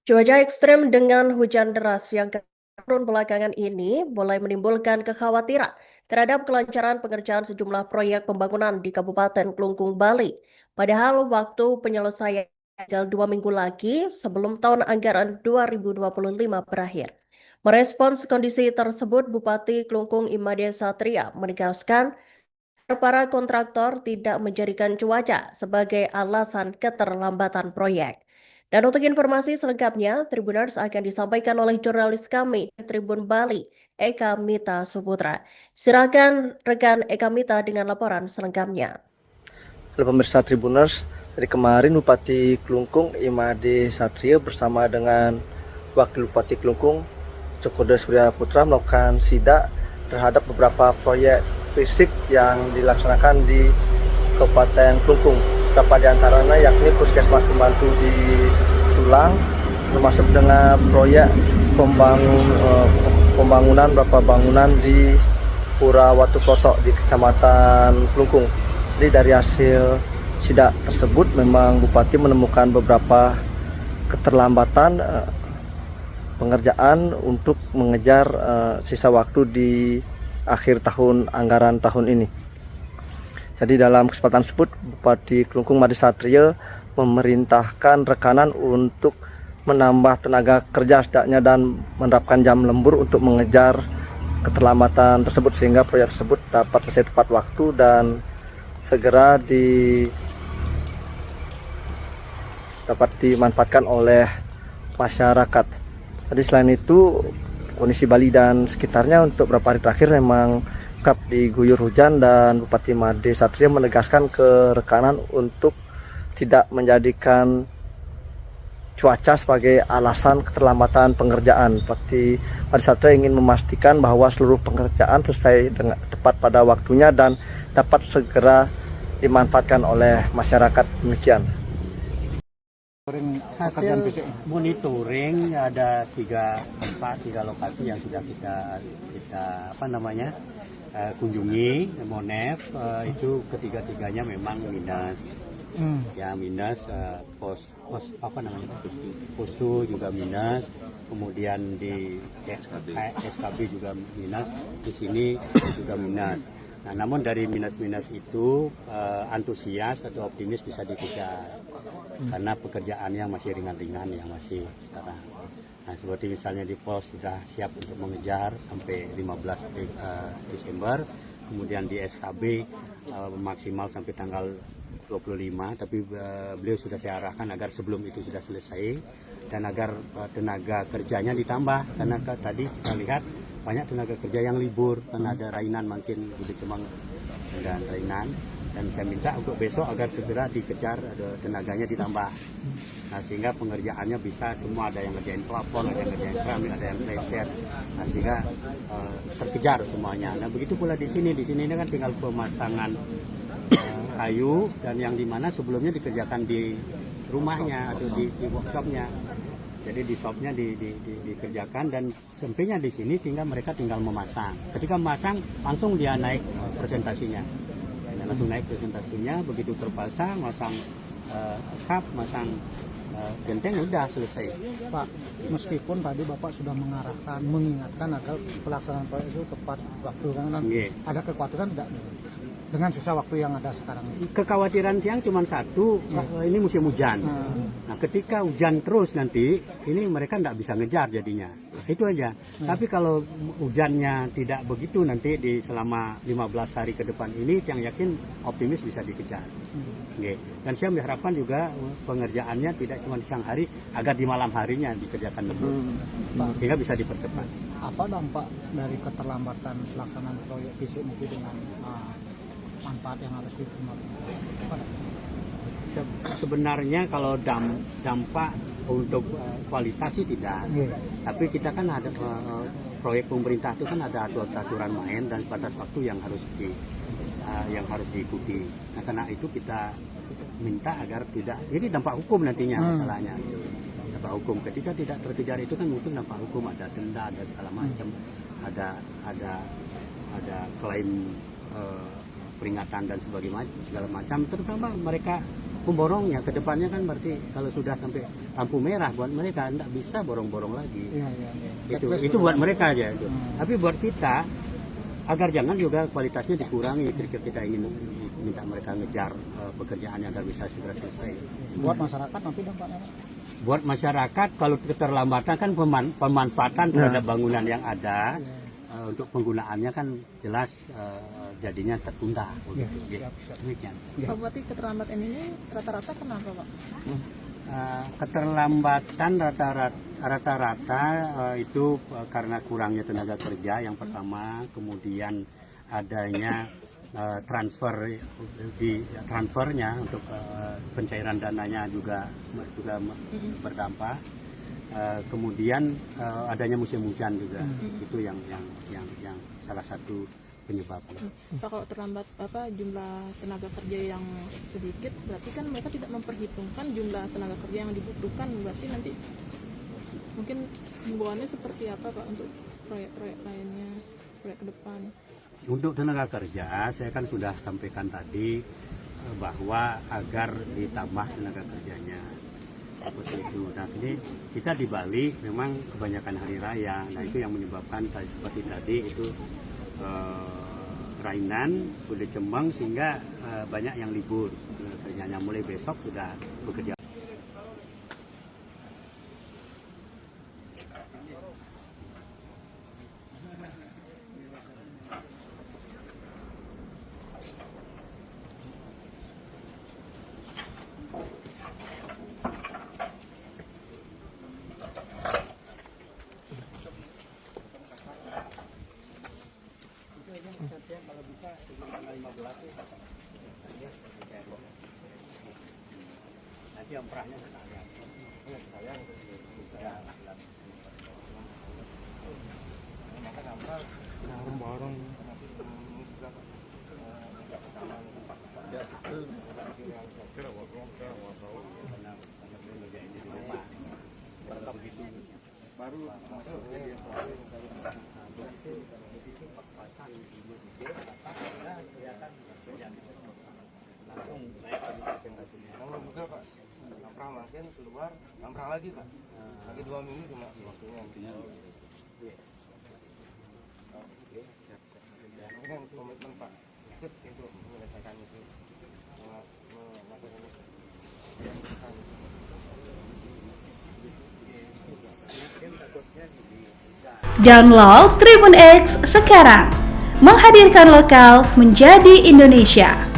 Cuaca ekstrem dengan hujan deras yang turun belakangan ini mulai menimbulkan kekhawatiran terhadap kelancaran pengerjaan sejumlah proyek pembangunan di Kabupaten Klungkung, Bali. Padahal waktu penyelesaian tinggal 2 minggu lagi sebelum tahun anggaran 2025 berakhir. Merespons kondisi tersebut, Bupati Klungkung Imade Satria menegaskan para kontraktor tidak menjadikan cuaca sebagai alasan keterlambatan proyek. Dan untuk informasi selengkapnya, Tribuners akan disampaikan oleh jurnalis kami, Tribun Bali, Eka Mita Suputra. Silakan rekan Eka Mita dengan laporan selengkapnya. Halo pemirsa Tribuners, dari kemarin Bupati Klungkung Imade Satria bersama dengan Wakil Bupati Klungkung Cokoda Surya Putra melakukan sidak terhadap beberapa proyek fisik yang dilaksanakan di Kabupaten Klungkung. Beberapa di antaranya yakni Puskesmas Pembantu di Sulang, termasuk dengan proyek pembangunan beberapa bangunan di Pura Watu Klotok di Kecamatan Klungkung. Jadi dari hasil sidak tersebut memang Bupati menemukan beberapa keterlambatan pengerjaan untuk mengejar sisa waktu di akhir tahun anggaran tahun ini. Jadi dalam kesempatan tersebut Bupati Klungkung Imade Satria memerintahkan rekanan untuk menambah tenaga kerja setidaknya dan menerapkan jam lembur untuk mengejar keterlambatan tersebut sehingga proyek tersebut dapat selesai tepat waktu dan segera dapat dimanfaatkan oleh masyarakat. Jadi selain itu kondisi Bali dan sekitarnya untuk beberapa hari terakhir memang kerap diguyur hujan dan Bupati Imade Satria menegaskan ke rekanan untuk tidak menjadikan cuaca sebagai alasan keterlambatan pengerjaan. Bupati Imade Satria ingin memastikan bahwa seluruh pengerjaan selesai dengan tepat pada waktunya dan dapat segera dimanfaatkan oleh masyarakat. Demikian. Hasil monitoring ada tiga lokasi yang sudah kita kunjungi. Monef itu ketiga-tiganya memang minus. Ya minus, postu juga minus, kemudian di SKB juga minus, di sini juga minus. Nah, namun dari minus-minus itu antusias atau optimis bisa dikejar karena pekerjaannya masih ringan-ringan yang masih sekarang. Nah, seperti misalnya di pos sudah siap untuk mengejar sampai 15 Desember, kemudian di SKB maksimal sampai tanggal 25, tapi beliau sudah saya arahkan agar sebelum itu sudah selesai dan agar tenaga kerjanya ditambah karena tadi kita lihat banyak tenaga kerja yang libur karena ada rainan, makin Budi Cemang dan rainan, dan saya minta untuk besok agar segera dikejar tenaganya ditambah. Nah, sehingga pengerjaannya bisa semua, ada yang ngerjain plafon, ada yang ngerjain keramik, ada yang plaster, nah, sehingga terkejar semuanya. Nah, begitu pula di sini ini kan tinggal pemasangan kayu dan yang dimana sebelumnya dikerjakan di rumahnya atau di workshopnya. Jadi di shopnya dikerjakan dan sampainya di sini mereka tinggal memasang. Ketika memasang langsung dia naik presentasinya. Langsung naik presentasinya, begitu terpasang, masang kap, masang genteng, udah selesai. Pak, meskipun tadi Bapak sudah mengingatkan agar pelaksanaan proyek itu tepat waktu, kan ada kekhawatiran tidak dengan sisa waktu yang ada sekarang ini? Kekhawatiran yang cuma satu, ini musim hujan. Nah, ketika hujan terus nanti, ini mereka tidak bisa ngejar jadinya. Itu aja. Tapi kalau hujannya tidak begitu nanti selama 15 hari ke depan ini, yang yakin optimis bisa dikejar. Dan saya mengharapkan juga pengerjaannya tidak cuma di siang hari, agar di malam harinya dikerjakan dulu. Sehingga bisa dipercepat. Apa dampak dari keterlambatan pelaksanaan proyek fisik itu dengan manfaat yang harus diterima? Sebenarnya kalau dampak untuk kualitas sih tidak, tapi kita kan ada proyek pemerintah itu kan ada aturan main dan batas waktu yang harus diikuti. Nah, karena itu kita minta agar tidak, jadi dampak hukum nantinya masalahnya. Dampak hukum ketika tidak terkejar itu kan mungkin dampak hukum, ada denda, ada segala macam, ada klaim peringatan dan segala macam, terutama mereka pemborongnya ke depannya kan berarti kalau sudah sampai lampu merah buat mereka tidak bisa borong-borong lagi. Iya. Itu buat mereka aja itu. Tapi buat kita agar jangan juga kualitasnya dikurangi ketika kita ingin minta mereka ngejar pekerjaannya agar bisa segera selesai. Buat masyarakat nanti dampaknya Pak? Buat masyarakat kalau keterlambatan kan pemanfaatan terhadap bangunan yang ada untuk penggunaannya kan jelas jadinya tertunda. Demikian. Pak Bupati, keterlambatan ini rata-rata kenapa Pak? Keterlambatan rata-rata itu karena kurangnya tenaga kerja yang pertama, kemudian adanya transfernya untuk pencairan dananya juga berdampak. Kemudian adanya musim hujan juga, itu yang salah satu penyebabnya. Pak, kalau terlambat jumlah tenaga kerja yang sedikit, berarti kan mereka tidak memperhitungkan jumlah tenaga kerja yang dibutuhkan, berarti nanti mungkin himbauannya seperti apa Pak untuk proyek-proyek lainnya, proyek ke depan? Untuk tenaga kerja, saya kan sudah sampaikan tadi bahwa agar ditambah tenaga kerjanya seperti itu. Nah, ini kita di Bali memang kebanyakan hari raya, nah itu yang menyebabkan seperti tadi itu Rainan, Kude Cembang sehingga banyak yang libur kerjanya. Mulai besok sudah bekerja. Nanti omprahnya Borong. Baru masuk jadi Kalau buka Pak, ngamprah makin keluar, ngamprah lagi Pak. Lagi 2 minggu cuma waktunya. Ini kan komitmen Pak, ikut untuk menyelesaikan itu. Download Tribun X sekarang, menghadirkan lokal menjadi Indonesia.